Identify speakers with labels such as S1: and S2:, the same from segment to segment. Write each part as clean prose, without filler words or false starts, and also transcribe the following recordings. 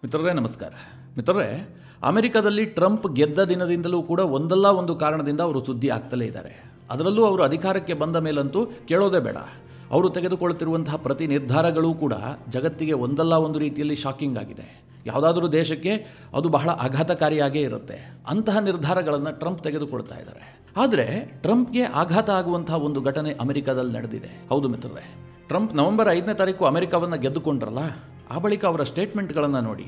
S1: ಮಿತ್ರರೇ ನಮಸ್ಕಾರ. ಮಿತ್ರರೇ, ಅಮೆರಿಕದಲ್ಲಿ ಟ್ರಂಪ್ ಗೆದ್ದ ದಿನದಿಂದಲೂ ಕೂಡ ಒಂದಲ್ಲ ಒಂದು ಕಾರಣದಿಂದ ಅವರು ಸುದ್ದಿ ಆಗ್ತಲೇ ಇದ್ದಾರೆ. ಅದರಲ್ಲೂ ಅವರು ಅಧಿಕಾರಕ್ಕೆ ಬಂದ ಮೇಲಂತೂ ಕೇಳೋದೇ ಬೇಡ. ಅವರು ತೆಗೆದುಕೊಳ್ಳುತ್ತಿರುವಂತಹ ಪ್ರತಿ ನಿರ್ಧಾರಗಳೂ ಕೂಡ ಜಗತ್ತಿಗೆ ಒಂದಲ್ಲ ಒಂದು ರೀತಿಯಲ್ಲಿ ಶಾಕಿಂಗ್ ಆಗಿದೆ. ಯಾವುದಾದ್ರೂ ದೇಶಕ್ಕೆ ಅದು ಬಹಳ ಆಘಾತಕಾರಿಯಾಗೇ ಇರುತ್ತೆ. ಅಂತಹ ನಿರ್ಧಾರಗಳನ್ನು ಟ್ರಂಪ್ ತೆಗೆದುಕೊಳ್ತಾ ಇದ್ದಾರೆ. ಆದರೆ ಟ್ರಂಪ್ಗೆ ಆಘಾತ ಆಗುವಂತಹ ಒಂದು ಘಟನೆ ಅಮೆರಿಕದಲ್ಲಿ ನಡೆದಿದೆ. ಹೌದು ಮಿತ್ರರೇ, ಟ್ರಂಪ್ ನವೆಂಬರ್ 5ನೇ ತಾರೀಕು ಅಮೆರಿಕವನ್ನು ಗೆದ್ದುಕೊಂಡ್ರಲ್ಲ, ಆ ಬಳಿಕ ಅವರ ಸ್ಟೇಟ್ಮೆಂಟ್ಗಳನ್ನು ನೋಡಿ.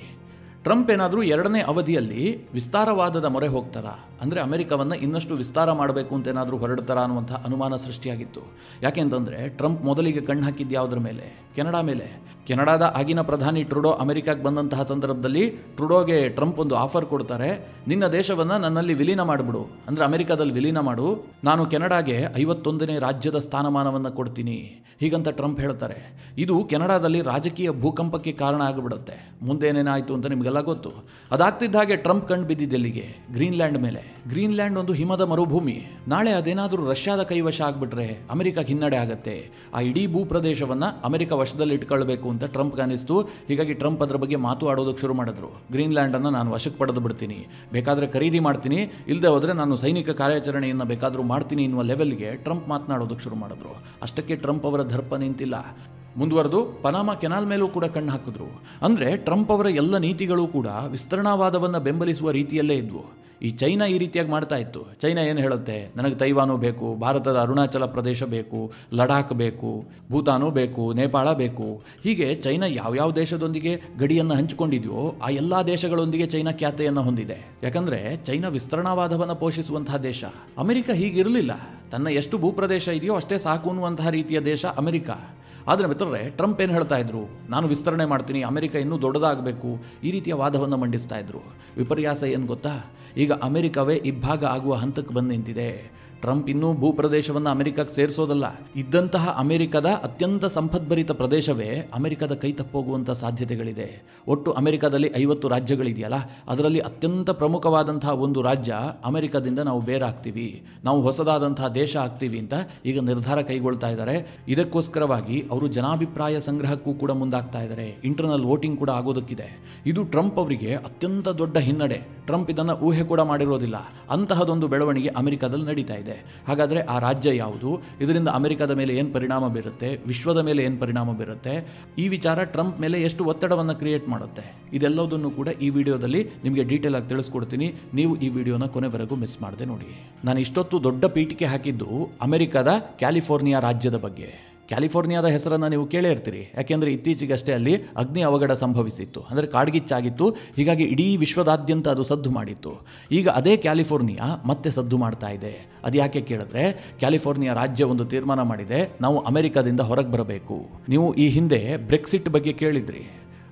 S1: ಟ್ರಂಪ್ ಏನಾದರೂ 2ನೇ ಅವಧಿಯಲ್ಲಿ ವಿಸ್ತಾರವಾದದ ಮೊರೆ ಹೋಗ್ತಾರಾ, ಅಂದರೆ ಅಮೆರಿಕವನ್ನು ಇನ್ನಷ್ಟು ವಿಸ್ತಾರ ಮಾಡಬೇಕು ಅಂತ ಏನಾದರೂ ಹೊರಡ್ತಾರಾ ಅನ್ನುವಂಥ ಅನುಮಾನ ಸೃಷ್ಟಿಯಾಗಿತ್ತು. ಯಾಕೆಂತಂದರೆ ಟ್ರಂಪ್ ಮೊದಲಿಗೆ ಕಣ್ಣು ಹಾಕಿದ್ದು ಯಾವುದ್ರ ಮೇಲೆ? ಕೆನಡಾ ಮೇಲೆ. ಕೆನಡಾದ ಆಗಿನ ಪ್ರಧಾನಿ ಟ್ರುಡೋ ಅಮೆರಿಕಕ್ಕೆ ಬಂದಂತಹ ಸಂದರ್ಭದಲ್ಲಿ ಟ್ರುಡೋಗೆ ಟ್ರಂಪ್ ಒಂದು ಆಫರ್ ಕೊಡ್ತಾರೆ, ನಿನ್ನ ದೇಶವನ್ನು ನನ್ನಲ್ಲಿ ವಿಲೀನ ಮಾಡಿಬಿಡು, ಅಂದರೆ ಅಮೆರಿಕದಲ್ಲಿ ವಿಲೀನ ಮಾಡು, ನಾನು ಕೆನಡಾಗೆ 51ನೇ ರಾಜ್ಯದ ಸ್ಥಾನಮಾನವನ್ನು ಕೊಡ್ತೀನಿ, ಹೀಗಂತ ಟ್ರಂಪ್ ಹೇಳ್ತಾರೆ. ಇದು ಕೆನಡಾದಲ್ಲಿ ರಾಜಕೀಯ ಭೂಕಂಪಕ್ಕೆ ಕಾರಣ ಆಗಿಬಿಡುತ್ತೆ. ಮುಂದೇನೇನಾಯಿತು ಅಂತ ನಿಮಗೆಲ್ಲ ಗೊತ್ತು. ಅದಾಗ್ತಿದ್ದ ಹಾಗೆ ಟ್ರಂಪ್ ಕಂಡು ಬಿದ್ದಿದ್ದೆಲ್ಲಿಗೆ? ಗ್ರೀನ್ಲ್ಯಾಂಡ್ ಮೇಲೆ. ಗ್ರೀನ್ಲ್ಯಾಂಡ್ ಒಂದು ಹಿಮದ ಮರುಭೂಮಿ. ನಾಳೆ ಅದೇನಾದರೂ ರಷ್ಯಾದ ಕೈವಶ ಆಗಿಬಿಟ್ರೆ ಅಮೆರಿಕಕ್ಕೆ ಹಿನ್ನಡೆ ಆಗುತ್ತೆ. ಆ ಇಡೀ ಭೂಪ್ರದೇಶವನ್ನು ಅಮೆರಿಕ ವಶದಲ್ಲಿ ಇಟ್ಕೊಳ್ಬೇಕು ಅಂತ ಟ್ರಂಪ್ಗೆ ಅನಿಸ್ತು. ಹೀಗಾಗಿ ಟ್ರಂಪ್ ಅದರ ಬಗ್ಗೆ ಮಾತು ಆಡೋದಕ್ಕೆ ಶುರು ಮಾಡಿದ್ರು. ಗ್ರೀನ್ಲ್ಯಾಂಡನ್ನು ನಾನು ವಶಕ್ಕೆ ಪಡೆದು ಬಿಡ್ತೀನಿ, ಬೇಕಾದರೆ ಖರೀದಿ ಮಾಡ್ತೀನಿ, ಇಲ್ಲದೆ ಹೋದರೆ ನಾನು ಸೈನಿಕ ಕಾರ್ಯಾಚರಣೆಯನ್ನು ಬೇಕಾದರೂ ಮಾಡ್ತೀನಿ ಎನ್ನುವ ಲೆವೆಲ್ಗೆ ಟ್ರಂಪ್ ಮಾತನಾಡೋದಕ್ಕೆ ಶುರು ಮಾಡಿದ್ರು. ಅಷ್ಟಕ್ಕೆ ಟ್ರಂಪ್ ಅವರ ದರ್ಪ ನಿಂತಿಲ್ಲ. ಮುಂದುವರೆದು ಪನಾಮಾ ಕೆನಾಲ್ ಮೇಲೂ ಕೂಡ ಕಣ್ಣು ಹಾಕಿದ್ರು. ಅಂದರೆ ಟ್ರಂಪ್ ಅವರ ಎಲ್ಲ ನೀತಿಗಳು ಕೂಡ ವಿಸ್ತರಣಾವಾದವನ್ನು ಬೆಂಬಲಿಸುವ ರೀತಿಯಲ್ಲೇ ಇದ್ವು. ಈ ಚೈನಾ ಈ ರೀತಿಯಾಗಿ ಮಾಡ್ತಾ ಇತ್ತು. ಚೈನಾ ಏನು ಹೇಳುತ್ತೆ? ನನಗೆ ತೈವಾನು ಬೇಕು, ಭಾರತದ ಅರುಣಾಚಲ ಪ್ರದೇಶ ಬೇಕು, ಲಡಾಖ್ ಬೇಕು, ಭೂತಾನು ಬೇಕು, ನೇಪಾಳ ಬೇಕು. ಹೀಗೆ ಚೈನಾ ಯಾವ್ಯಾವ ದೇಶದೊಂದಿಗೆ ಗಡಿಯನ್ನು ಹಂಚಿಕೊಂಡಿದೆಯೋ ಆ ಎಲ್ಲ ದೇಶಗಳೊಂದಿಗೆ ಚೈನಾ ಖ್ಯಾತೆಯನ್ನು ಹೊಂದಿದೆ. ಯಾಕಂದರೆ ಚೈನಾ ವಿಸ್ತರಣಾವಾದವನ್ನು ಪೋಷಿಸುವಂತಹ ದೇಶ. ಅಮೆರಿಕ ಹೀಗಿರಲಿಲ್ಲ. ತನ್ನ ಎಷ್ಟು ಭೂಪ್ರದೇಶ ಇದೆಯೋ ಅಷ್ಟೇ ಸಾಕು ಅನ್ನುವಂತಹ ರೀತಿಯ ದೇಶ ಅಮೆರಿಕ. ಆದರೆ ಮಿತ್ರರೇ, ಟ್ರಂಪ್ ಏನು ಹೇಳ್ತಾ ಇದ್ರು? ನಾನು ವಿಸ್ತರಣೆ ಮಾಡ್ತೀನಿ, ಅಮೆರಿಕ ಇನ್ನೂ ದೊಡ್ಡದಾಗಬೇಕು, ಈ ರೀತಿಯ ವಾದವನ್ನು ಮಂಡಿಸ್ತಾ ಇದ್ರು. ವಿಪರ್ಯಾಸ ಏನು ಗೊತ್ತಾ? ಈಗ ಅಮೆರಿಕವೇ ಇಬ್ಬಾಗ ಆಗುವ ಹಂತಕ್ಕೆ ಬಂದು ನಿಂತಿದೆ. ಟ್ರಂಪ್ ಇನ್ನೂ ಭೂಪ್ರದೇಶವನ್ನು ಅಮೆರಿಕಕ್ಕೆ ಸೇರಿಸೋದಲ್ಲ, ಇದ್ದಂತಹ ಅಮೆರಿಕದ ಅತ್ಯಂತ ಸಂಪದ್ಭರಿತ ಪ್ರದೇಶವೇ ಅಮೆರಿಕದ ಕೈ ತಪ್ಪೋಗುವಂಥ ಸಾಧ್ಯತೆಗಳಿದೆ. ಒಟ್ಟು ಅಮೆರಿಕದಲ್ಲಿ 50 ರಾಜ್ಯಗಳಿದೆಯಲ್ಲ, ಅದರಲ್ಲಿ ಅತ್ಯಂತ ಪ್ರಮುಖವಾದಂತಹ ಒಂದು ರಾಜ್ಯ ಅಮೆರಿಕದಿಂದ ನಾವು ಬೇರಾಗ್ತೀವಿ, ನಾವು ಹೊಸದಾದಂತಹ ದೇಶ ಆಗ್ತೀವಿ ಅಂತ ಈಗ ನಿರ್ಧಾರ ಕೈಗೊಳ್ತಾ ಇದ್ದಾರೆ. ಇದಕ್ಕೋಸ್ಕರವಾಗಿ ಅವರು ಜನಾಭಿಪ್ರಾಯ ಸಂಗ್ರಹಕ್ಕೂ ಕೂಡ ಮುಂದಾಗ್ತಾ ಇದ್ದಾರೆ. ಇಂಟರ್ನಲ್ ವೋಟಿಂಗ್ ಕೂಡ ಆಗೋದಕ್ಕಿದೆ. ಇದು ಟ್ರಂಪ್ ಅವರಿಗೆ ಅತ್ಯಂತ ದೊಡ್ಡ ಹಿನ್ನಡೆ. ಟ್ರಂಪ್ ಇದನ್ನು ಊಹೆ ಕೂಡ ಮಾಡಿರೋದಿಲ್ಲ. ಅಂತಹದೊಂದು ಬೆಳವಣಿಗೆ ಅಮೆರಿಕದಲ್ಲಿ ನಡೀತಾ ಇದೆ. ಹಾಗಾದರೆ ಆ ರಾಜ್ಯ ಯಾವುದು? ಇದರಿಂದ ಅಮೆರಿಕದ ಮೇಲೆ ಏನು ಪರಿಣಾಮ ಬೀರುತ್ತೆ? ವಿಶ್ವದ ಮೇಲೆ ಏನು ಪರಿಣಾಮ ಬೀರುತ್ತೆ? ಈ ವಿಚಾರ ಟ್ರಂಪ್ ಮೇಲೆ ಎಷ್ಟು ಒತ್ತಡವನ್ನು ಕ್ರಿಯೇಟ್ ಮಾಡುತ್ತೆ? ಇದೆಲ್ಲದನ್ನು ಕೂಡ ಈ ವಿಡಿಯೋದಲ್ಲಿ ನಿಮಗೆ ಡೀಟೇಲ್ ಆಗಿ ತಿಳಿಸ್ಕೊಡ್ತೀನಿ. ನೀವು ಈ ವಿಡಿಯೋನ ಕೊನೆವರೆಗೂ ಮಿಸ್ ಮಾಡದೆ ನೋಡಿ. ನಾನು ಇಷ್ಟೊತ್ತು ದೊಡ್ಡ ಪೀಠಿಕೆ ಹಾಕಿದ್ದು ಅಮೆರಿಕದ ಕ್ಯಾಲಿಫೋರ್ನಿಯಾ ರಾಜ್ಯದ ಬಗ್ಗೆ. ಕ್ಯಾಲಿಫೋರ್ನಿಯಾದ ಹೆಸರನ್ನು ನೀವು ಕೇಳೇ ಇರ್ತೀರಿ. ಯಾಕೆಂದರೆ ಇತ್ತೀಚೆಗಷ್ಟೇ ಅಲ್ಲಿ ಅಗ್ನಿ ಅವಘಡ ಸಂಭವಿಸಿತ್ತು, ಅಂದರೆ ಕಾಡ್ಗಿಚ್ಚಾಗಿತ್ತು. ಹೀಗಾಗಿ ಇಡೀ ವಿಶ್ವದಾದ್ಯಂತ ಅದು ಸದ್ದು ಮಾಡಿತ್ತು. ಈಗ ಅದೇ ಕ್ಯಾಲಿಫೋರ್ನಿಯಾ ಮತ್ತೆ ಸದ್ದು ಮಾಡ್ತಾ ಇದೆ. ಅದು ಯಾಕೆ ಕೇಳಿದ್ರೆ, ಕ್ಯಾಲಿಫೋರ್ನಿಯಾ ರಾಜ್ಯ ಒಂದು ತೀರ್ಮಾನ ಮಾಡಿದೆ, ನಾವು ಅಮೆರಿಕದಿಂದ ಹೊರಗೆ ಬರಬೇಕು. ನೀವು ಈ ಹಿಂದೆ ಬ್ರೆಕ್ಸಿಟ್ ಬಗ್ಗೆ ಕೇಳಿದ್ರಿ.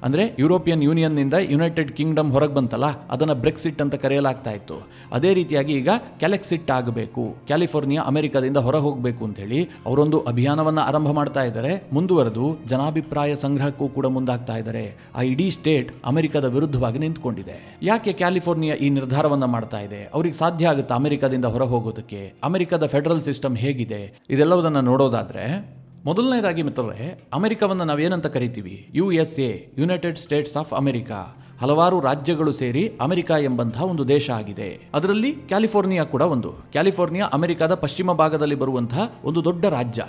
S1: ಅಂದರೆ ಯುರೋಪಿಯನ್ ಯೂನಿಯನ್ನಿಂದ ಯುನೈಟೆಡ್ ಕಿಂಗ್ಡಮ್ ಹೊರಗೆ ಬಂತಲ್ಲ, ಅದನ್ನು ಬ್ರೆಕ್ಸಿಟ್ ಅಂತ ಕರೆಯಲಾಗ್ತಾ ಇತ್ತು. ಅದೇ ರೀತಿಯಾಗಿ ಈಗ ಕ್ಯಾಲೆಕ್ಸಿಟ್ ಆಗಬೇಕು, ಕ್ಯಾಲಿಫೋರ್ನಿಯಾ ಅಮೆರಿಕದಿಂದ ಹೊರ ಹೋಗಬೇಕು ಅಂತೇಳಿ ಅವರೊಂದು ಅಭಿಯಾನವನ್ನು ಆರಂಭ ಮಾಡ್ತಾ ಇದ್ದಾರೆ. ಮುಂದುವರೆದು ಜನಾಭಿಪ್ರಾಯ ಸಂಗ್ರಹಕ್ಕೂ ಕೂಡ ಮುಂದಾಗ್ತಾ ಇದ್ದಾರೆ. ಆ ಇಡೀ ಸ್ಟೇಟ್ ಅಮೆರಿಕದ ವಿರುದ್ಧವಾಗಿ ನಿಂತ್ಕೊಂಡಿದೆ. ಯಾಕೆ ಕ್ಯಾಲಿಫೋರ್ನಿಯಾ ಈ ನಿರ್ಧಾರವನ್ನು ಮಾಡ್ತಾ ಇದೆ? ಅವ್ರಿಗೆ ಸಾಧ್ಯ ಆಗುತ್ತಾ ಅಮೆರಿಕದಿಂದ ಹೊರ ಹೋಗೋದಕ್ಕೆ? ಅಮೆರಿಕದ ಫೆಡರಲ್ ಸಿಸ್ಟಮ್ ಹೇಗಿದೆ? ಇದೆಲ್ಲವುದನ್ನು ನೋಡೋದಾದರೆ, ಮೊದಲನೇದಾಗಿ ಮಿತ್ರರೇ, ಅಮೆರಿಕವನ್ನು ನಾವೇನಂತ ಕರಿತೀವಿ? USA, United States of America. ಹಲವಾರು ರಾಜ್ಯಗಳು ಸೇರಿ ಅಮೆರಿಕ ಎಂಬಂತಹ ಒಂದು ದೇಶ ಆಗಿದೆ. ಅದರಲ್ಲಿ ಕ್ಯಾಲಿಫೋರ್ನಿಯಾ ಕೂಡ ಒಂದು. ಕ್ಯಾಲಿಫೋರ್ನಿಯಾ ಅಮೆರಿಕದ ಪಶ್ಚಿಮ ಭಾಗದಲ್ಲಿ ಬರುವಂತಹ ಒಂದು ದೊಡ್ಡ ರಾಜ್ಯ.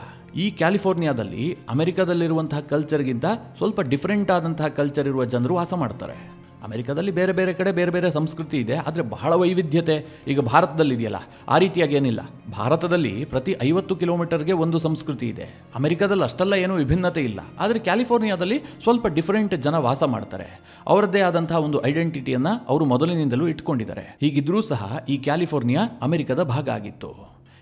S1: ಈ ಕ್ಯಾಲಿಫೋರ್ನಿಯಾದಲ್ಲಿ ಅಮೆರಿಕದಲ್ಲಿರುವಂತಹ ಕಲ್ಚರ್ಗಿಂತ ಸ್ವಲ್ಪ ಡಿಫರೆಂಟ್ ಆದಂತಹ ಕಲ್ಚರ್ ಇರುವ ಜನರು ವಾಸ ಮಾಡ್ತಾರೆ. ಅಮೆರಿಕದಲ್ಲಿ ಬೇರೆ ಬೇರೆ ಕಡೆ ಬೇರೆ ಬೇರೆ ಸಂಸ್ಕೃತಿ ಇದೆ, ಆದರೆ ಬಹಳ ವೈವಿಧ್ಯತೆ. ಈಗ ಭಾರತದಲ್ಲಿ ಇದೆಯಲ್ಲ, ಆ ರೀತಿಯಾಗಿ ಏನಿಲ್ಲ. ಭಾರತದಲ್ಲಿ ಪ್ರತಿ 50 ಕಿಲೋಮೀಟರ್ಗೆ ಒಂದು ಸಂಸ್ಕೃತಿ ಇದೆ. ಅಮೆರಿಕದಲ್ಲಿ ಅಷ್ಟೆಲ್ಲ ಏನೂ ವಿಭಿನ್ನತೆ ಇಲ್ಲ. ಆದರೆ ಕ್ಯಾಲಿಫೋರ್ನಿಯಾದಲ್ಲಿ ಸ್ವಲ್ಪ ಡಿಫರೆಂಟ್ ಜನ ವಾಸ ಮಾಡ್ತಾರೆ. ಅವರದ್ದೇ ಆದಂತಹ ಒಂದು ಐಡೆಂಟಿಟಿಯನ್ನು ಅವರು ಮೊದಲಿನಿಂದಲೂ ಇಟ್ಕೊಂಡಿದ್ದಾರೆ. ಹೀಗಿದ್ರೂ ಸಹ ಈ ಕ್ಯಾಲಿಫೋರ್ನಿಯಾ ಅಮೆರಿಕದ ಭಾಗ ಆಗಿತ್ತು.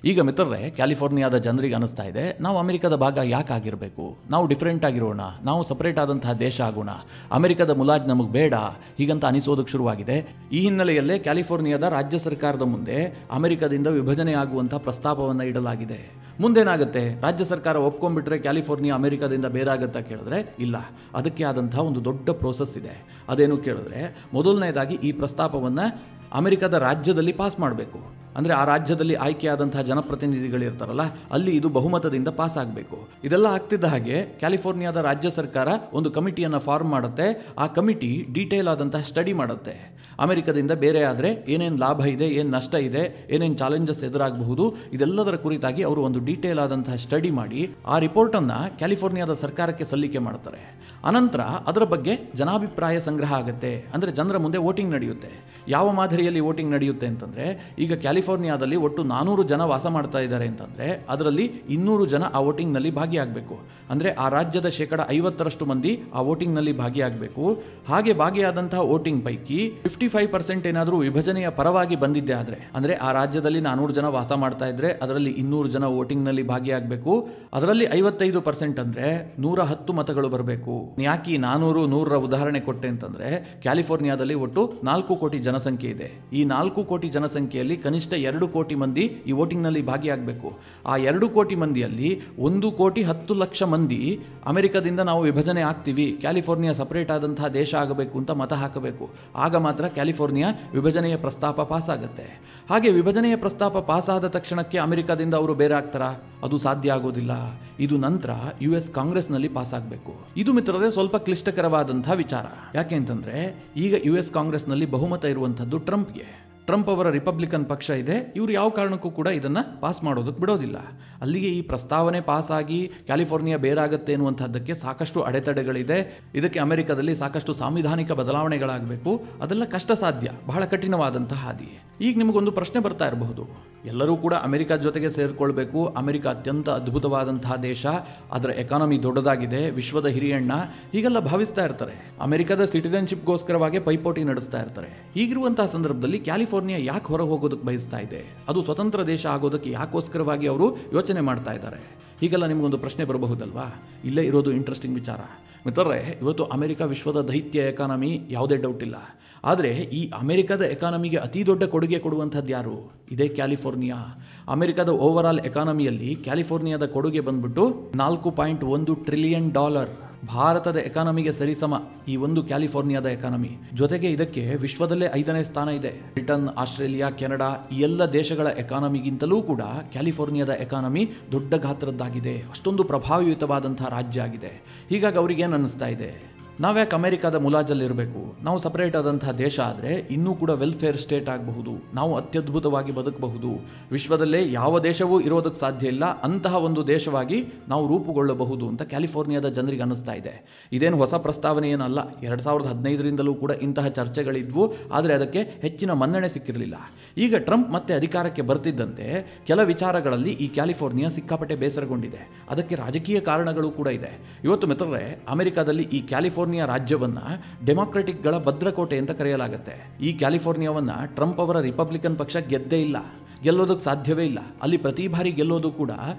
S1: ಈಗ ಮಿತ್ರರೇ, ಕ್ಯಾಲಿಫೋರ್ನಿಯಾದ ಜನರಿಗೆ ಅನಿಸ್ತಾ ಇದೆ, ನಾವು ಅಮೆರಿಕದ ಭಾಗ ಯಾಕೆ ಆಗಿರಬೇಕು? ನಾವು ಡಿಫ್ರೆಂಟ್ ಆಗಿರೋಣ, ನಾವು ಸಪರೇಟ್ ಆದಂತಹ ದೇಶ ಆಗೋಣ, ಅಮೆರಿಕದ ಮುಲಾಜ್ ನಮಗೆ ಬೇಡ, ಹೀಗಂತ ಅನಿಸೋದಕ್ಕೆ ಶುರುವಾಗಿದೆ. ಈ ಹಿನ್ನೆಲೆಯಲ್ಲೇ ಕ್ಯಾಲಿಫೋರ್ನಿಯಾದ ರಾಜ್ಯ ಸರ್ಕಾರದ ಮುಂದೆ ಅಮೆರಿಕದಿಂದ ವಿಭಜನೆ ಆಗುವಂಥ ಪ್ರಸ್ತಾಪವನ್ನು ಇಡಲಾಗಿದೆ. ಮುಂದೇನಾಗುತ್ತೆ? ರಾಜ್ಯ ಸರ್ಕಾರ ಒಪ್ಕೊಂಡ್ಬಿಟ್ರೆ ಕ್ಯಾಲಿಫೋರ್ನಿಯಾ ಅಮೆರಿಕದಿಂದ ಬೇರಾಗುತ್ತಾ ಕೇಳಿದ್ರೆ ಇಲ್ಲ. ಅದಕ್ಕೆ ಆದಂತಹ ಒಂದು ದೊಡ್ಡ ಪ್ರೋಸೆಸ್ ಇದೆ. ಅದೇನು ಕೇಳಿದ್ರೆ, ಮೊದಲನೇದಾಗಿ ಈ ಪ್ರಸ್ತಾಪವನ್ನು ಅಮೆರಿಕದ ರಾಜ್ಯದಲ್ಲಿ ಪಾಸ್ ಮಾಡಬೇಕು. ಅಂದರೆ ಆ ರಾಜ್ಯದಲ್ಲಿ ಆಯ್ಕೆಯಾದಂತಹ ಜನಪ್ರತಿನಿಧಿಗಳಿರ್ತಾರಲ್ಲ, ಅಲ್ಲಿ ಇದು ಬಹುಮತದಿಂದ ಪಾಸ್ ಆಗಬೇಕು. ಇದೆಲ್ಲ ಆಗ್ತಿದ್ದ ಹಾಗೆ ಕ್ಯಾಲಿಫೋರ್ನಿಯಾದ ರಾಜ್ಯ ಸರ್ಕಾರ ಒಂದು ಕಮಿಟಿಯನ್ನು ಫಾರ್ಮ್ ಮಾಡುತ್ತೆ. ಆ ಕಮಿಟಿ ಡೀಟೇಲ್ ಆದಂತಹ ಸ್ಟಡಿ ಮಾಡುತ್ತೆ. ಅಮೆರಿಕದಿಂದ ಬೇರೆ ಆದರೆ ಏನೇನು ಲಾಭ ಇದೆ, ಏನು ನಷ್ಟ ಇದೆ, ಏನೇನು ಚಾಲೆಂಜಸ್ ಎದುರಾಗಬಹುದು, ಇದೆಲ್ಲದರ ಕುರಿತಾಗಿ ಅವರು ಒಂದು ಡೀಟೇಲ್ ಆದಂತಹ ಸ್ಟಡಿ ಮಾಡಿ ಆ ರಿಪೋರ್ಟನ್ನು ಕ್ಯಾಲಿಫೋರ್ನಿಯಾದ ಸರ್ಕಾರಕ್ಕೆ ಸಲ್ಲಿಕೆ ಮಾಡ್ತಾರೆ. ಅನಂತರ ಅದರ ಬಗ್ಗೆ ಜನಾಭಿಪ್ರಾಯ ಸಂಗ್ರಹ ಆಗುತ್ತೆ. ಅಂದರೆ ಜನರ ಮುಂದೆ ವೋಟಿಂಗ್ ನಡೆಯುತ್ತೆ. ಯಾವ ಮಾದರಿಯಲ್ಲಿ ವೋಟಿಂಗ್ ನಡೆಯುತ್ತೆ ಅಂತಂದರೆ, ಈಗ ಕ್ಯಾಲಿಫೋರ್ನಿಯಾದಲ್ಲಿ ಒಟ್ಟು 400 ಜನ ವಾಸ ಮಾಡ್ತಾ ಇದ್ದಾರೆ ಅಂತಂದರೆ ಅದರಲ್ಲಿ 200 ಜನ ಆ ವೋಟಿಂಗ್ನಲ್ಲಿ ಭಾಗಿಯಾಗಬೇಕು. ಅಂದರೆ ಆ ರಾಜ್ಯದ 50% ಮಂದಿ ಆ ವೋಟಿಂಗ್ನಲ್ಲಿ ಭಾಗಿಯಾಗಬೇಕು. ಹಾಗೆ ಭಾಗಿಯಾದಂತಹ ವೋಟಿಂಗ್ ಪೈಕಿ 55% ಏನಾದರೂ ವಿಭಜನೆಯ ಪರವಾಗಿ ಬಂದಿದ್ದೆ ಆದರೆ, ಅಂದರೆ ಆ ರಾಜ್ಯದಲ್ಲಿ 400 ಜನ ವಾಸ ಮಾಡ್ತಾ ಇದ್ರೆ ಅದರಲ್ಲಿ 200 ಜನ ವೋಟಿಂಗ್ನಲ್ಲಿ ಭಾಗಿಯಾಗಬೇಕು. ಅದರಲ್ಲಿ 55% ಅಂದರೆ 110 ಮತಗಳು ಬರಬೇಕು. ಯಾಕೆ 400 ಉದಾಹರಣೆ ಕೊಟ್ಟೆ ಅಂತಂದರೆ, ಕ್ಯಾಲಿಫೋರ್ನಿಯಾದಲ್ಲಿ ಒಟ್ಟು 4 ಕೋಟಿ ಜನಸಂಖ್ಯೆ ಇದೆ. ಈ 4 ಕೋಟಿ ಜನಸಂಖ್ಯೆಯಲ್ಲಿ ಕನಿಷ್ಠ 2 ಕೋಟಿ ಮಂದಿ ಈ ವೋಟಿಂಗ್ನಲ್ಲಿ ಭಾಗಿಯಾಗಬೇಕು. ಆ 2 ಕೋಟಿ ಮಂದಿಯಲ್ಲಿ 1,10,00,000 ಮಂದಿ ಅಮೆರಿಕದಿಂದ ನಾವು ವಿಭಜನೆ ಆಗ್ತೀವಿ, ಕ್ಯಾಲಿಫೋರ್ನಿಯಾ ಸಪರೇಟ್ ಆದಂತಹ ದೇಶ ಆಗಬೇಕು ಅಂತ ಮತ ಹಾಕಬೇಕು. ಆಗ ಮಾತ್ರ ಕ್ಯಾಲಿಫೋರ್ನಿಯಾ ವಿಭಜನೆಯ ಪ್ರಸ್ತಾಪ ಪಾಸ್ ಆಗುತ್ತೆ. ಹಾಗೆ ವಿಭಜನೆಯ ಪ್ರಸ್ತಾಪ ಪಾಸ್ ಆದ ತಕ್ಷಣಕ್ಕೆ ಅಮೆರಿಕದಿಂದ ಅವರು ಬೇರೆ ಆಗ್ತಾರಾ? ಅದು ಸಾಧ್ಯ ಆಗೋದಿಲ್ಲ. ಇದು ನಂತರ US ಕಾಂಗ್ರೆಸ್ನಲ್ಲಿ ಪಾಸ್ ಆಗಬೇಕು. ಇದು ಮಿತ್ರರೇ ಸ್ವಲ್ಪ ಕ್ಲಿಷ್ಟಕರವಾದಂತಹ ವಿಚಾರ. ಯಾಕೆ ಅಂತಂದ್ರೆ, ಈಗ US ಕಾಂಗ್ರೆಸ್ನಲ್ಲಿ ಬಹುಮತ ಇರುವಂಥದ್ದು ಟ್ರಂಪ್ ಅವರ ರಿಪಬ್ಲಿಕನ್ ಪಕ್ಷ ಇದೆ. ಇವರು ಯಾವ ಕಾರಣಕ್ಕೂ ಕೂಡ ಇದನ್ನು ಪಾಸ್ ಮಾಡೋದಕ್ಕೆ ಬಿಡೋದಿಲ್ಲ. ಅಲ್ಲಿಗೆ ಈ ಪ್ರಸ್ತಾವನೆ ಪಾಸ್ ಆಗಿ ಕ್ಯಾಲಿಫೋರ್ನಿಯಾ ಬೇರಾಗುತ್ತೆ ಎನ್ನುವಂಥದ್ದಕ್ಕೆ ಸಾಕಷ್ಟು ಅಡೆತಡೆಗಳಿದೆ. ಇದಕ್ಕೆ ಅಮೆರಿಕದಲ್ಲಿ ಸಾಕಷ್ಟು ಸಾಂವಿಧಾನಿಕ ಬದಲಾವಣೆಗಳಾಗಬೇಕು. ಅದೆಲ್ಲ ಕಷ್ಟ ಸಾಧ್ಯ, ಬಹಳ ಕಠಿಣವಾದಂತಹ ಹಾದಿ. ಈಗ ನಿಮಗೊಂದು ಪ್ರಶ್ನೆ ಬರ್ತಾ ಇರಬಹುದು, ಎಲ್ಲರೂ ಕೂಡ ಅಮೆರಿಕ ಜೊತೆಗೆ ಸೇರಿಕೊಳ್ಬೇಕು, ಅಮೆರಿಕ ಅತ್ಯಂತ ಅದ್ಭುತವಾದಂತಹ ದೇಶ, ಅದರ ಎಕಾನಮಿ ದೊಡ್ಡದಾಗಿದೆ, ವಿಶ್ವದ ಹಿರಿಯಣ್ಣ, ಹೀಗೆಲ್ಲ ಭಾವಿಸ್ತಾ ಇರ್ತಾರೆ. ಅಮೆರಿಕದ ಸಿಟಿಸನ್ಶಿಪ್ಗೋಸ್ಕರವಾಗಿ ಪೈಪೋಟಿ ನಡೆಸ್ತಾ ಇರ್ತಾರೆ. ಹೀಗಿರುವಂತಹ ಸಂದರ್ಭದಲ್ಲಿ ಕ್ಯಾಲಿಫೋರ್ನಿಯಾ ಯಾಕೆ ಹೊರ ಹೋಗೋದಕ್ಕೆ ಬಯಸ್ತಾ ಇದೆ? ಅದು ಸ್ವತಂತ್ರ ದೇಶ ಆಗೋದಕ್ಕೆ ಯಾಕೋಸ್ಕರವಾಗಿ ಅವರು ಯೋಚನೆ ಮಾಡ್ತಾ ಇದ್ದಾರೆ? ಹೀಗೆಲ್ಲ ನಿಮಗೊಂದು ಪ್ರಶ್ನೆ ಬರಬಹುದಲ್ವಾ? ಇಲ್ಲೇ ಇರೋದು ಇಂಟ್ರೆಸ್ಟಿಂಗ್ ವಿಚಾರ ಮಿತ್ರರೇ. ಇವತ್ತು ಅಮೆರಿಕ ವಿಶ್ವದ ದೈತ್ಯ ಎಕಾನಮಿ, ಯಾವುದೇ ಡೌಟ್ ಇಲ್ಲ. ಆದರೆ ಈ ಅಮೆರಿಕದ ಎಕಾನಮಿಗೆ ಅತಿ ದೊಡ್ಡ ಕೊಡುಗೆ ಕೊಡುವಂಥದ್ದು ಯಾರು? ಇದೇ ಕ್ಯಾಲಿಫೋರ್ನಿಯಾ. ಅಮೆರಿಕದ ಓವರ್ ಆಲ್ ಎಕಾನಮಿಯಲ್ಲಿ ಕ್ಯಾಲಿಫೋರ್ನಿಯಾದ ಕೊಡುಗೆ ಬಂದ್ಬಿಟ್ಟು $4.1 ಟ್ರಿಲಿಯನ್. ಭಾರತದ ಎಕಾನಮಿಗೆ ಸರಿಸಮ ಈ ಒಂದು ಕ್ಯಾಲಿಫೋರ್ನಿಯಾದ ಎಕಾನಮಿ. ಜೊತೆಗೆ ಇದಕ್ಕೆ ವಿಶ್ವದಲ್ಲೇ 5ನೇ ಸ್ಥಾನ ಇದೆ. ಬ್ರಿಟನ್, ಆಸ್ಟ್ರೇಲಿಯಾ, ಕೆನಡಾ ಈ ಎಲ್ಲ ದೇಶಗಳ ಎಕಾನಮಿಗಿಂತಲೂ ಕೂಡ ಕ್ಯಾಲಿಫೋರ್ನಿಯಾದ ಎಕಾನಮಿ ದೊಡ್ಡ ಗಾತ್ರದ್ದಾಗಿದೆ. ಅಷ್ಟೊಂದು ಪ್ರಭಾವಯುತವಾದಂತಹ ರಾಜ್ಯ ಆಗಿದೆ. ಹೀಗಾಗಿ ಅವ್ರಿಗೆ ಏನು ಅನ್ನಿಸ್ತಾ ಇದೆ, ನಾವ್ಯಾಕೆ ಅಮೆರಿಕದ ಮುಲಾಜಲ್ಲಿರಬೇಕು? ನಾವು ಸಪರೇಟ್ ಆದಂತಹ ದೇಶ ಆದರೆ ಇನ್ನೂ ಕೂಡ ವೆಲ್ಫೇರ್ ಸ್ಟೇಟ್ ಆಗಬಹುದು, ನಾವು ಅತ್ಯದ್ಭುತವಾಗಿ ಬದುಕಬಹುದು, ವಿಶ್ವದಲ್ಲೇ ಯಾವ ದೇಶವೂ ಇರೋದಕ್ಕೆ ಸಾಧ್ಯ ಇಲ್ಲ ಅಂತಹ ಒಂದು ದೇಶವಾಗಿ ನಾವು ರೂಪುಗೊಳ್ಳಬಹುದು ಅಂತ ಕ್ಯಾಲಿಫೋರ್ನಿಯಾದ ಜನರಿಗೆ ಅನ್ನಿಸ್ತಾ ಇದೆ. ಇದೇನು ಹೊಸ ಪ್ರಸ್ತಾವನೆ ಏನಲ್ಲ. 2015ರಿಂದಲೂ ಕೂಡ ಇಂತಹ ಚರ್ಚೆಗಳಿದ್ವು. ಆದರೆ ಅದಕ್ಕೆ ಹೆಚ್ಚಿನ ಮನ್ನಣೆ ಸಿಕ್ಕಿರಲಿಲ್ಲ. ಈಗ ಟ್ರಂಪ್ ಮತ್ತೆ ಅಧಿಕಾರಕ್ಕೆ ಬರ್ತಿದ್ದಂತೆ ಕೆಲ ವಿಚಾರಗಳಲ್ಲಿ ಈ ಕ್ಯಾಲಿಫೋರ್ನಿಯಾ ಸಿಕ್ಕಾಪಟ್ಟೆ ಬೇಸರಗೊಂಡಿದೆ. ಅದಕ್ಕೆ ರಾಜಕೀಯ ಕಾರಣಗಳು ಕೂಡ ಇದೆ. ಇವತ್ತು ಮಿತ್ರರೇ, ಅಮೆರಿಕದಲ್ಲಿ ಈ ಕ್ಯಾಲಿಫೋರ್ನಿಯಾ ರಾಜ್ಯವನ್ನ ಡೆಮಾಕ್ರೆಟಿಕ್ಗಳ ಭದ್ರಕೋಟೆ ಅಂತ ಕರೆಯಲಾಗುತ್ತೆ. ಈ ಕ್ಯಾಲಿಫೋರ್ನಿಯಾವನ್ನ ಟ್ರಂಪ್ ಅವರ ರಿಪಬ್ಲಿಕನ್ ಪಕ್ಷ ಗೆದ್ದೇ ಇಲ್ಲ, ಗೆಲ್ಲೋದಕ್ಕೆ ಸಾಧ್ಯವೇ ಇಲ್ಲ. ಅಲ್ಲಿ ಪ್ರತಿ ಬಾರಿ ಗೆಲ್ಲೋದು ಕೂಡ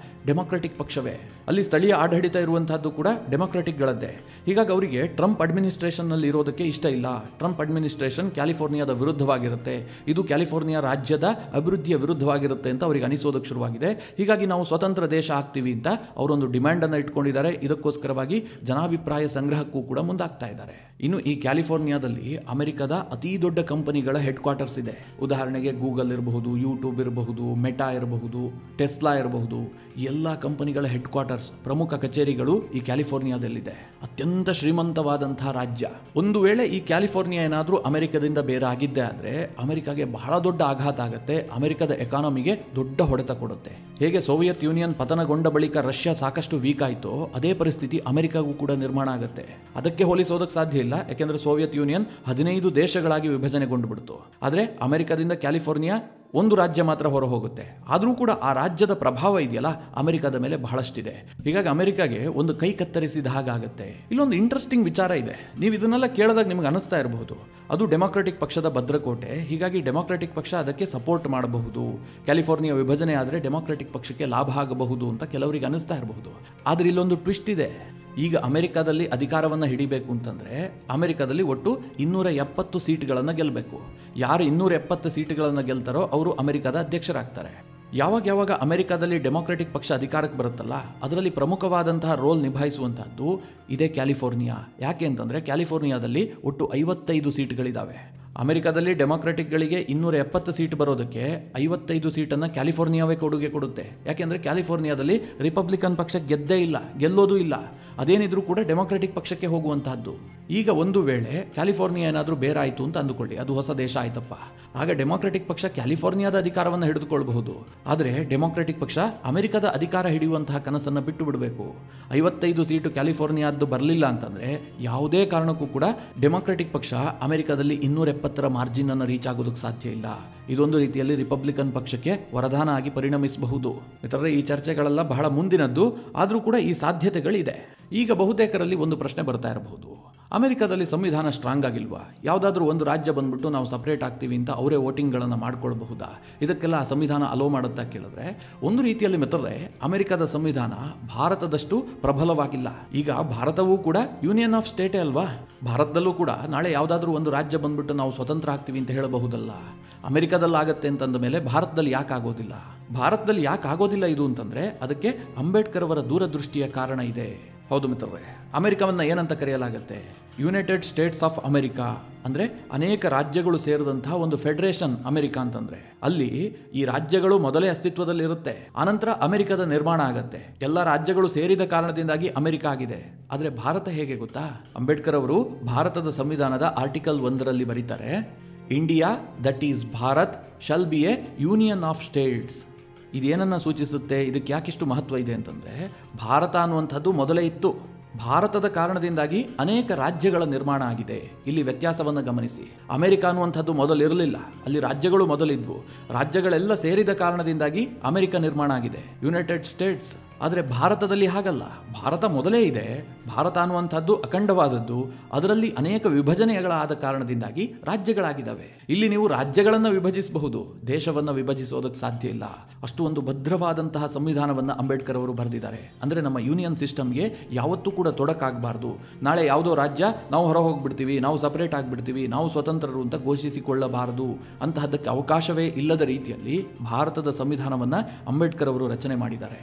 S1: ಡೆಮಾಕ್ರೆಟಿಕ್ ಪಕ್ಷವೇ. ಅಲ್ಲಿ ಸ್ಥಳೀಯ ಆಡಳಿತ ಇರುವಂತಹದ್ದು ಕೂಡ ಡೆಮಾಕ್ರೆಟಿಕ್ಗಳದ್ದೇ. ಹೀಗಾಗಿ ಅವರಿಗೆ ಟ್ರಂಪ್ ಅಡ್ಮಿನಿಸ್ಟ್ರೇಷನ್ನಲ್ಲಿ ಇರೋದಕ್ಕೆ ಇಷ್ಟ ಇಲ್ಲ. ಟ್ರಂಪ್ ಅಡ್ಮಿನಿಸ್ಟ್ರೇಷನ್ ಕ್ಯಾಲಿಫೋರ್ನಿಯಾದ ವಿರುದ್ಧವಾಗಿರುತ್ತೆ, ಇದು ಕ್ಯಾಲಿಫೋರ್ನಿಯಾ ರಾಜ್ಯದ ಅಭಿವೃದ್ಧಿಯ ವಿರುದ್ಧವಾಗಿರುತ್ತೆ ಅಂತ ಅವರಿಗೆ ಅನಿಸೋದಕ್ಕೆ ಶುರುವಾಗಿದೆ. ಹೀಗಾಗಿ ನಾವು ಸ್ವತಂತ್ರ ದೇಶ ಆಗ್ತೀವಿ ಅಂತ ಅವರೊಂದು ಡಿಮ್ಯಾಂಡನ್ನು ಇಟ್ಕೊಂಡಿದ್ದಾರೆ. ಇದಕ್ಕೋಸ್ಕರವಾಗಿ ಜನಾಭಿಪ್ರಾಯ ಸಂಗ್ರಹಕ್ಕೂ ಕೂಡ ಮುಂದಾಗ್ತಾ ಇದ್ದಾರೆ. ಇನ್ನು ಈ ಕ್ಯಾಲಿಫೋರ್ನಿಯಾದಲ್ಲಿ ಅಮೆರಿಕದ ಅತಿ ದೊಡ್ಡ ಕಂಪನಿಗಳ ಹೆಡ್ ಕ್ವಾರ್ಟರ್ಸ್ ಇದೆ. ಉದಾಹರಣೆಗೆ ಗೂಗಲ್ ಇರಬಹುದು, ಯೂಟ್ಯೂಬ್ ಇರಬಹುದು, ಮೆಟಾ ಇರಬಹುದು, ಟೆಸ್ಲಾ ಇರಬಹುದು. ಎಲ್ಲ ಕಂಪನಿಗಳ ಹೆಡ್ ಕ್ವಾರ್ಟರ್ಸ್, ಪ್ರಮುಖ ಕಚೇರಿಗಳು ಈ ಕ್ಯಾಲಿಫೋರ್ನಿಯಾದಲ್ಲಿದೆ. ಅತ್ಯಂತ ಶ್ರೀಮಂತವಾದಂತಹ ರಾಜ್ಯ. ಒಂದು ವೇಳೆ ಈ ಕ್ಯಾಲಿಫೋರ್ನಿಯಾ ಏನಾದರೂ ಅಮೆರಿಕದಿಂದ ಬೇರೆ ಆಗಿದ್ದೆ ಆದರೆ ಅಮೆರಿಕಾಗೆ ಬಹಳ ದೊಡ್ಡ ಆಘಾತ ಆಗುತ್ತೆ. ಅಮೆರಿಕದ ಎಕಾನಮಿಗೆ ದೊಡ್ಡ ಹೊಡೆತ ಕೊಡುತ್ತೆ. ಹೇಗೆ ಸೋವಿಯತ್ ಯೂನಿಯನ್ ಪತನಗೊಂಡ ಬಳಿಕ ರಷ್ಯಾ ಸಾಕಷ್ಟು ವೀಕ್ ಆಯಿತೋ ಅದೇ ಪರಿಸ್ಥಿತಿ ಅಮೆರಿಕಾಗೂ ಕೂಡ ನಿರ್ಮಾಣ ಆಗುತ್ತೆ. ಅದಕ್ಕೆ ಹೋಲಿಸೋದಕ್ಕೆ ಸಾಧ್ಯ ಇಲ್ಲ, ಯಾಕೆಂದ್ರೆ ಸೋವಿಯತ್ ಯೂನಿಯನ್ 15 ದೇಶಗಳಾಗಿ ವಿಭಜನೆಗೊಂಡು ಬಿಡ್ತು. ಆದರೆ ಅಮೆರಿಕದಿಂದ ಕ್ಯಾಲಿಫೋರ್ನಿಯಾ ಒಂದು ರಾಜ್ಯ ಮಾತ್ರ ಹೊರ ಹೋಗುತ್ತೆ. ಆದರೂ ಕೂಡ ಆ ರಾಜ್ಯದ ಪ್ರಭಾವ ಇದೆಯಲ್ಲ ಅಮೆರಿಕದ ಮೇಲೆ ಬಹಳಷ್ಟಿದೆ. ಹೀಗಾಗಿ ಅಮೆರಿಕಾಗೆ ಒಂದು ಕೈ ಕತ್ತರಿಸಿದ ಹಾಗಾಗುತ್ತೆ. ಇಲ್ಲೊಂದು ಇಂಟ್ರೆಸ್ಟಿಂಗ್ ವಿಚಾರ ಇದೆ. ನೀವು ಇದನ್ನೆಲ್ಲ ಕೇಳಿದಾಗ ನಿಮ್ಗೆ ಅನಿಸ್ತಾ ಇರಬಹುದು, ಅದು ಡೆಮಾಕ್ರೆಟಿಕ್ ಪಕ್ಷದ ಭದ್ರಕೋಟೆ, ಹೀಗಾಗಿ ಡೆಮಾಕ್ರೆಟಿಕ್ ಪಕ್ಷ ಅದಕ್ಕೆ ಸಪೋರ್ಟ್ ಮಾಡಬಹುದು, ಕ್ಯಾಲಿಫೋರ್ನಿಯಾ ವಿಭಜನೆ ಆದರೆ ಡೆಮಾಕ್ರೆಟಿಕ್ ಪಕ್ಷಕ್ಕೆ ಲಾಭ ಆಗಬಹುದು ಅಂತ ಕೆಲವರಿಗೆ ಅನಿಸ್ತಾ ಇರಬಹುದು. ಆದರೆ ಇಲ್ಲೊಂದು ಟ್ವಿಸ್ಟ್ ಇದೆ. ಈಗ ಅಮೆರಿಕದಲ್ಲಿ ಅಧಿಕಾರವನ್ನು ಹಿಡಿಬೇಕು ಅಂತಂದರೆ ಅಮೆರಿಕದಲ್ಲಿ ಒಟ್ಟು 270 ಸೀಟ್ಗಳನ್ನು ಗೆಲ್ಲಬೇಕು. ಯಾರು 270 ಸೀಟ್ಗಳನ್ನು ಗೆಲ್ತಾರೋ ಅವರು ಅಮೆರಿಕದ ಅಧ್ಯಕ್ಷರಾಗ್ತಾರೆ. ಯಾವಾಗ ಅಮೆರಿಕದಲ್ಲಿ ಡೆಮಾಕ್ರೆಟಿಕ್ ಪಕ್ಷ ಅಧಿಕಾರಕ್ಕೆ ಬರುತ್ತಲ್ಲ, ಅದರಲ್ಲಿ ಪ್ರಮುಖವಾದಂತಹ ರೋಲ್ ನಿಭಾಯಿಸುವಂತಹದ್ದು ಇದೇ ಕ್ಯಾಲಿಫೋರ್ನಿಯಾ. ಯಾಕೆ ಅಂತಂದರೆ ಕ್ಯಾಲಿಫೋರ್ನಿಯಾದಲ್ಲಿ ಒಟ್ಟು 55 ಸೀಟ್ಗಳಿದ್ದಾವೆ. ಅಮೆರಿಕದಲ್ಲಿ ಡೆಮಾಕ್ರೆಟಿಕ್ಗಳಿಗೆ 270 ಸೀಟ್ ಬರೋದಕ್ಕೆ 55 ಸೀಟನ್ನು ಕ್ಯಾಲಿಫೋರ್ನಿಯಾವೇ ಕೊಡುಗೆ ಕೊಡುತ್ತೆ. ಯಾಕೆಂದರೆ ಕ್ಯಾಲಿಫೋರ್ನಿಯಾದಲ್ಲಿ ರಿಪಬ್ಲಿಕನ್ ಪಕ್ಷ ಗೆದ್ದೇ ಇಲ್ಲ, ಗೆಲ್ಲೋದೂ ಇಲ್ಲ. ಅದೇನಿದ್ರೂ ಕೂಡ ಡೆಮಾಕ್ರೆಟಿಕ್ ಪಕ್ಷಕ್ಕೆ ಹೋಗುವಂತಹದ್ದು. ಈಗ ಒಂದು ವೇಳೆ ಕ್ಯಾಲಿಫೋರ್ನಿಯಾ ಏನಾದರೂ ಬೇರೆ ಆಯಿತು ಅಂತ ಅಂದುಕೊಳ್ಳಿ, ಅದು ಹೊಸ ದೇಶ ಆಯ್ತಪ್ಪ, ಆಗ ಡೆಮಾಕ್ರೆಟಿಕ್ ಪಕ್ಷ ಕ್ಯಾಲಿಫೋರ್ನಿಯಾದ ಅಧಿಕಾರವನ್ನು ಹಿಡಿದುಕೊಳ್ಬಹುದು. ಆದರೆ ಡೆಮಾಕ್ರೆಟಿಕ್ ಪಕ್ಷ ಅಮೆರಿಕದ ಅಧಿಕಾರ ಹಿಡಿಯುವಂತಹ ಕನಸನ್ನು ಬಿಟ್ಟು ಬಿಡಬೇಕು. 55 ಸೀಟು ಕ್ಯಾಲಿಫೋರ್ನಿಯಾದ್ದು ಬರಲಿಲ್ಲ ಅಂತಂದರೆ ಯಾವುದೇ ಕಾರಣಕ್ಕೂ ಕೂಡ ಡೆಮಾಕ್ರೆಟಿಕ್ ಪಕ್ಷ ಅಮೆರಿಕದಲ್ಲಿ 270ರ ಮಾರ್ಜಿನ್ ಅನ್ನು ರೀಚ್ ಆಗೋದಕ್ಕೆ ಸಾಧ್ಯ ಇಲ್ಲ. ಇದೊಂದು ರೀತಿಯಲ್ಲಿ ರಿಪಬ್ಲಿಕನ್ ಪಕ್ಷಕ್ಕೆ ವರದಾನ ಆಗಿ ಪರಿಣಮಿಸಬಹುದು. ಮಿತ್ರರೇ, ಈ ಚರ್ಚೆಗಳೆಲ್ಲ ಬಹಳ ಮುಂದಿನದ್ದು, ಆದರೂ ಕೂಡ ಈ ಸಾಧ್ಯತೆಗಳಿದೆ. ಈಗ ಬಹುತೇಕರಲ್ಲಿ ಒಂದು ಪ್ರಶ್ನೆ ಬರ್ತಾ ಇರಬಹುದು, ಅಮೆರಿಕದಲ್ಲಿ ಸಂವಿಧಾನ ಸ್ಟ್ರಾಂಗ್ ಆಗಿಲ್ವಾ? ಯಾವುದಾದ್ರೂ ಒಂದು ರಾಜ್ಯ ಬಂದ್ಬಿಟ್ಟು ನಾವು ಸಪ್ರೇಟ್ ಆಗ್ತೀವಿ ಅಂತ ಅವರೇ ವೋಟಿಂಗ್ಗಳನ್ನು ಮಾಡ್ಕೊಳ್ಬಹುದಾ? ಇದಕ್ಕೆಲ್ಲ ಸಂವಿಧಾನ ಅಲೋ ಮಾಡುತ್ತಾ ಕೇಳಿದ್ರೆ, ಒಂದು ರೀತಿಯಲ್ಲಿ ಮಿತ್ರರೇ, ಅಮೆರಿಕದ ಸಂವಿಧಾನ ಭಾರತದಷ್ಟು ಪ್ರಬಲವಾಗಿಲ್ಲ. ಈಗ ಭಾರತವೂ ಕೂಡ ಯೂನಿಯನ್ ಆಫ್ ಸ್ಟೇಟೇ ಅಲ್ವಾ? ಭಾರತದಲ್ಲೂ ಕೂಡ ನಾಳೆ ಯಾವುದಾದ್ರೂ ಒಂದು ರಾಜ್ಯ ಬಂದ್ಬಿಟ್ಟು ನಾವು ಸ್ವತಂತ್ರ ಆಗ್ತೀವಿ ಅಂತ ಹೇಳಬಹುದಲ್ಲ. ಅಮೆರಿಕದಲ್ಲಿ ಆಗತ್ತೆ ಅಂತಂದ ಮೇಲೆ ಭಾರತದಲ್ಲಿ ಯಾಕೆ ಆಗೋದಿಲ್ಲ? ಭಾರತದಲ್ಲಿ ಯಾಕೆ ಆಗೋದಿಲ್ಲ ಇದು ಅಂತಂದರೆ ಅದಕ್ಕೆ ಅಂಬೇಡ್ಕರ್ ಅವರ ದೂರದೃಷ್ಟಿಯ ಕಾರಣ ಇದೆ. ಹೌದು ಮಿತ್ರರೇ, ಅಮೆರಿಕವನ್ನು ಏನಂತ ಕರೆಯಲಾಗುತ್ತೆ? ಯುನೈಟೆಡ್ ಸ್ಟೇಟ್ಸ್ ಆಫ್ ಅಮೆರಿಕಾ ಅಂದರೆ ಅನೇಕ ರಾಜ್ಯಗಳು ಸೇರಿದಂತಹ ಒಂದು ಫೆಡರೇಷನ್ ಅಮೆರಿಕ ಅಂತಂದರೆ. ಅಲ್ಲಿ ಈ ರಾಜ್ಯಗಳು ಮೊದಲೇ ಅಸ್ತಿತ್ವದಲ್ಲಿರುತ್ತೆ, ಆನಂತರ ಅಮೆರಿಕದ ನಿರ್ಮಾಣ ಆಗತ್ತೆ. ಎಲ್ಲ ರಾಜ್ಯಗಳು ಸೇರಿದ ಕಾರಣದಿಂದಾಗಿ ಅಮೆರಿಕ ಆಗಿದೆ. ಆದರೆ ಭಾರತ ಹೇಗೆ ಗೊತ್ತಾ? ಅಂಬೇಡ್ಕರ್ ಅವರು ಭಾರತದ ಸಂವಿಧಾನದ ಆರ್ಟಿಕಲ್ 1ರಲ್ಲಿ ಬರೀತಾರೆ, India that is Bharat shall be a union of states. ಇದೇನನ್ನು ಸೂಚಿಸುತ್ತೆ? ಇದಕ್ಕೆ ಯಾಕಿಷ್ಟು ಮಹತ್ವ ಇದೆ ಅಂತಂದರೆ, ಭಾರತ ಅನ್ನುವಂಥದ್ದು ಮೊದಲೇ ಇತ್ತು. ಭಾರತದ ಕಾರಣದಿಂದಾಗಿ ಅನೇಕ ರಾಜ್ಯಗಳ ನಿರ್ಮಾಣ ಆಗಿದೆ. ಇಲ್ಲಿ ವ್ಯತ್ಯಾಸವನ್ನು ಗಮನಿಸಿ. ಅಮೆರಿಕ ಅನ್ನುವಂಥದ್ದು ಮೊದಲಿರಲಿಲ್ಲ, ಅಲ್ಲಿ ರಾಜ್ಯಗಳು ಮೊದಲಿದ್ವು. ರಾಜ್ಯಗಳೆಲ್ಲ ಸೇರಿದ ಕಾರಣದಿಂದಾಗಿ ಅಮೆರಿಕ ನಿರ್ಮಾಣ ಆಗಿದೆ, ಯುನೈಟೆಡ್ ಸ್ಟೇಟ್ಸ್. ಆದರೆ ಭಾರತದಲ್ಲಿ ಹಾಗಲ್ಲ. ಭಾರತ ಮೊದಲೇ ಇದೆ. ಭಾರತ ಅನ್ನುವಂಥದ್ದು ಅಖಂಡವಾದದ್ದು, ಅದರಲ್ಲಿ ಅನೇಕ ವಿಭಜನೆಗಳಾದ ಕಾರಣದಿಂದಾಗಿ ರಾಜ್ಯಗಳಾಗಿದ್ದಾವೆ. ಇಲ್ಲಿ ನೀವು ರಾಜ್ಯಗಳನ್ನು ವಿಭಜಿಸಬಹುದು, ದೇಶವನ್ನು ವಿಭಜಿಸೋದಕ್ಕೆ ಸಾಧ್ಯ ಇಲ್ಲ. ಅಷ್ಟು ಒಂದು ಭದ್ರವಾದಂತಹ ಸಂವಿಧಾನವನ್ನು ಅಂಬೇಡ್ಕರ್ ಅವರು ಬರೆದಿದ್ದಾರೆ. ಅಂದರೆ ನಮ್ಮ ಯೂನಿಯನ್ ಸಿಸ್ಟಮ್ಗೆ ಯಾವತ್ತೂ ಕೂಡ ತೊಡಕಾಗಬಾರ್ದು. ನಾಳೆ ಯಾವುದೋ ರಾಜ್ಯ ನಾವು ಹೊರ ಹೋಗ್ಬಿಡ್ತೀವಿ, ನಾವು ಸಪರೇಟ್ ಆಗಿಬಿಡ್ತೀವಿ, ನಾವು ಸ್ವತಂತ್ರರು ಅಂತ ಘೋಷಿಸಿಕೊಳ್ಳಬಾರದು. ಅಂತಹದ್ದಕ್ಕೆ ಅವಕಾಶವೇ ಇಲ್ಲದ ರೀತಿಯಲ್ಲಿ ಭಾರತದ ಸಂವಿಧಾನವನ್ನು ಅಂಬೇಡ್ಕರ್ ಅವರು ರಚನೆ ಮಾಡಿದ್ದಾರೆ.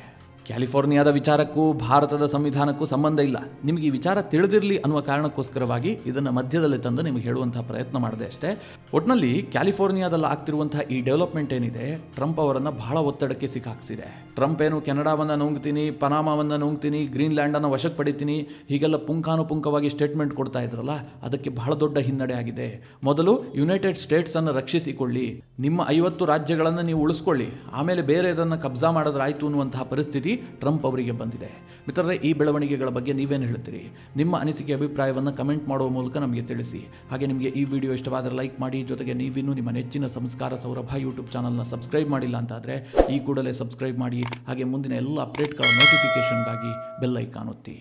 S1: ಕ್ಯಾಲಿಫೋರ್ನಿಯಾದ ವಿಚಾರಕ್ಕೂ ಭಾರತದ ಸಂವಿಧಾನಕ್ಕೂ ಸಂಬಂಧ ಇಲ್ಲ. ನಿಮಗೆ ಈ ವಿಚಾರ ತಿಳಿದಿರಲಿ ಅನ್ನುವ ಕಾರಣಕ್ಕೋಸ್ಕರವಾಗಿ ಇದನ್ನು ಮಧ್ಯದಲ್ಲಿ ತಂದು ನಿಮಗೆ ಹೇಳುವಂತಹ ಪ್ರಯತ್ನ ಮಾಡಿದೆ ಅಷ್ಟೇ. ಒಟ್ಟಿನಲ್ಲಿ ಕ್ಯಾಲಿಫೋರ್ನಿಯಾದಲ್ಲಿ ಆಗ್ತಿರುವಂತಹ ಈ ಡೆವಲಪ್ಮೆಂಟ್ ಏನಿದೆ, ಟ್ರಂಪ್ ಅವರನ್ನು ಬಹಳ ಒತ್ತಡಕ್ಕೆ ಸಿಕ್ಕಾಕ್ಸಿದೆ. ಟ್ರಂಪ್ ಏನು ಕೆನಡಾವನ್ನು ನುಂಗ್ತೀನಿ, ಪನಾಮಾವನ್ನು ನುಂಗ್ತೀನಿ, ಗ್ರೀನ್ಲ್ಯಾಂಡನ್ನು ವಶಕ್ಕೆ ಪಡಿತೀನಿ, ಹೀಗೆಲ್ಲ ಪುಂಖಾನುಪುಂಖವಾಗಿ ಸ್ಟೇಟ್ಮೆಂಟ್ ಕೊಡ್ತಾ ಇದ್ರಲ್ಲ, ಅದಕ್ಕೆ ಬಹಳ ದೊಡ್ಡ ಹಿನ್ನಡೆ ಆಗಿದೆ. ಮೊದಲು ಯುನೈಟೆಡ್ ಸ್ಟೇಟ್ಸ್ ಅನ್ನು ರಕ್ಷಿಸಿಕೊಳ್ಳಿ, ನಿಮ್ಮ 50 ರಾಜ್ಯಗಳನ್ನು ನೀವು ಉಳಿಸ್ಕೊಳ್ಳಿ, ಆಮೇಲೆ ಬೇರೆ ಇದನ್ನು ಕಬ್ಜಾ ಮಾಡಿದ್ರಾಯ್ತು ಅನ್ನುವಂತಹ ಪರಿಸ್ಥಿತಿ ಟ್ರಂಪ್ ಅವರಿಗೆ ಬಂದಿದೆ. ಮಿತ್ರರೇ, ಈ ಬೆಳವಣಿಗೆಗಳ ಬಗ್ಗೆ ನೀವೇನು ಹೇಳ್ತೀರಿ? ನಿಮ್ಮ ಅನಿಸಿಕೆ ಅಭಿಪ್ರಾಯವನ್ನು ಕಮೆಂಟ್ ಮಾಡುವ ಮೂಲಕ ನಮಗೆ ತಿಳಿಸಿ. ಹಾಗೆ ನಿಮಗೆ ಈ ವಿಡಿಯೋ ಇಷ್ಟವಾದರೆ ಲೈಕ್ ಮಾಡಿ. ಜೊತೆಗೆ ನೀವಿನ್ನೂ ನಿಮ್ಮ ನೆಚ್ಚಿನ ಸಂಸ್ಕಾರ ಸೌರಭ ಯೂಟ್ಯೂಬ್ ಚಾನಲ್ನ ಸಬ್ಸ್ಕ್ರೈಬ್ ಮಾಡಿಲ್ಲ ಅಂತಾದರೆ ಈ ಕೂಡಲೇ ಸಬ್ಸ್ಕ್ರೈಬ್ ಮಾಡಿ. ಹಾಗೆ ಮುಂದಿನ ಎಲ್ಲ ಅಪ್ಡೇಟ್ಗಳ ನೋಟಿಫಿಕೇಷನ್ಗಾಗಿ ಬೆಲ್ ಐಕಾನ್ ಒತ್ತಿ.